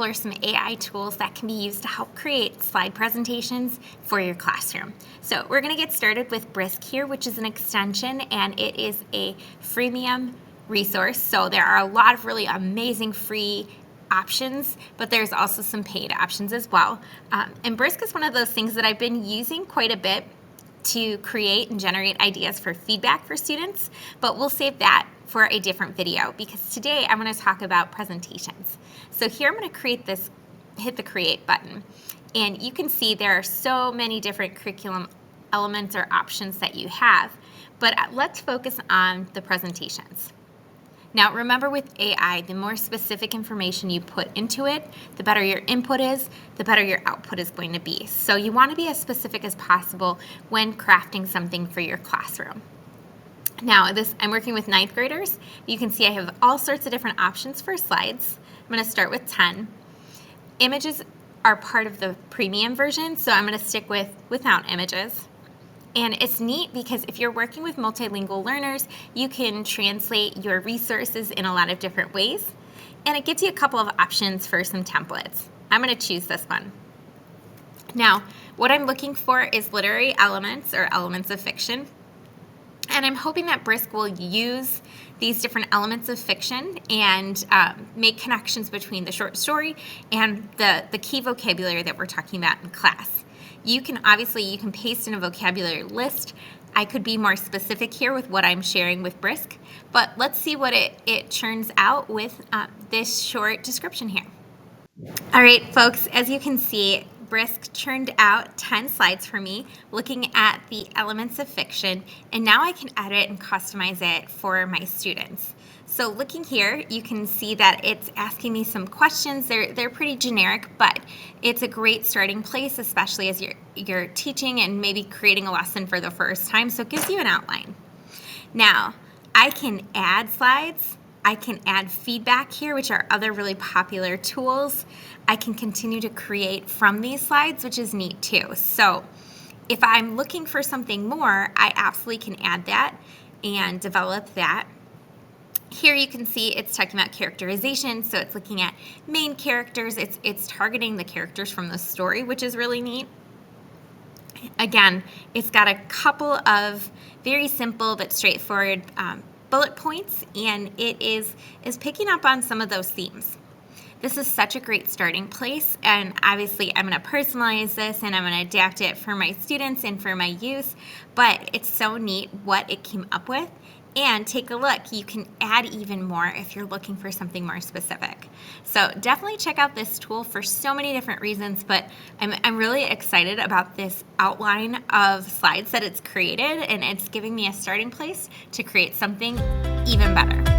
explore some AI tools that can be used to help create slide presentations for your classroom. So we're going to get started with Brisk here, which is an extension, and it is a freemium resource. So there are a lot of really amazing free options, but there's also some paid options as well. And Brisk is one of those things that I've been using quite a bit to create and generate ideas for feedback for students, but we'll save that for a different video because today I'm going to talk about presentations. So here I'm going to hit the create button, and you can see there are so many different curriculum elements or options that you have, but let's focus on the presentations. Now remember, with AI, the more specific information you put into it, the better your input is, the better your output is going to be. So you want to be as specific as possible when crafting something for your classroom. Now I'm working with 9th graders. You can see I have all sorts of different options for slides. I'm going to start with 10. Images are part of the premium version, so I'm going to stick with without images. And it's neat because if you're working with multilingual learners, you can translate your resources in a lot of different ways. And it gives you a couple of options for some templates. I'm going to choose this one. Now, what I'm looking for is literary elements or elements of fiction. And I'm hoping that Brisk will use these different elements of fiction and make connections between the short story and the key vocabulary that we're talking about in class. You can paste in a vocabulary list. I could be more specific here with what I'm sharing with Brisk, but let's see what it churns out with this short description here. All right, folks, as you can see, Brisk churned out 10 slides for me looking at the elements of fiction, and now I can edit and customize it for my students. So looking here, you can see that it's asking me some questions. They're pretty generic, but it's a great starting place, especially as you're teaching and maybe creating a lesson for the first time. So it gives you an outline. Now, I can add slides. I can add feedback here, which are other really popular tools. I can continue to create from these slides, which is neat too. So if I'm looking for something more, I absolutely can add that and develop that. Here you can see it's talking about characterization, so it's looking at main characters. It's targeting the characters from the story, which is really neat. Again, it's got a couple of very simple but straightforward bullet points, and it is picking up on some of those themes. This is such a great starting place, and obviously I'm going to personalize this and I'm going to adapt it for my students and for my use, but it's so neat what it came up with. And take a look, you can add even more if you're looking for something more specific. So definitely check out this tool for so many different reasons, but I'm really excited about this outline of slides that it's created, and it's giving me a starting place to create something even better.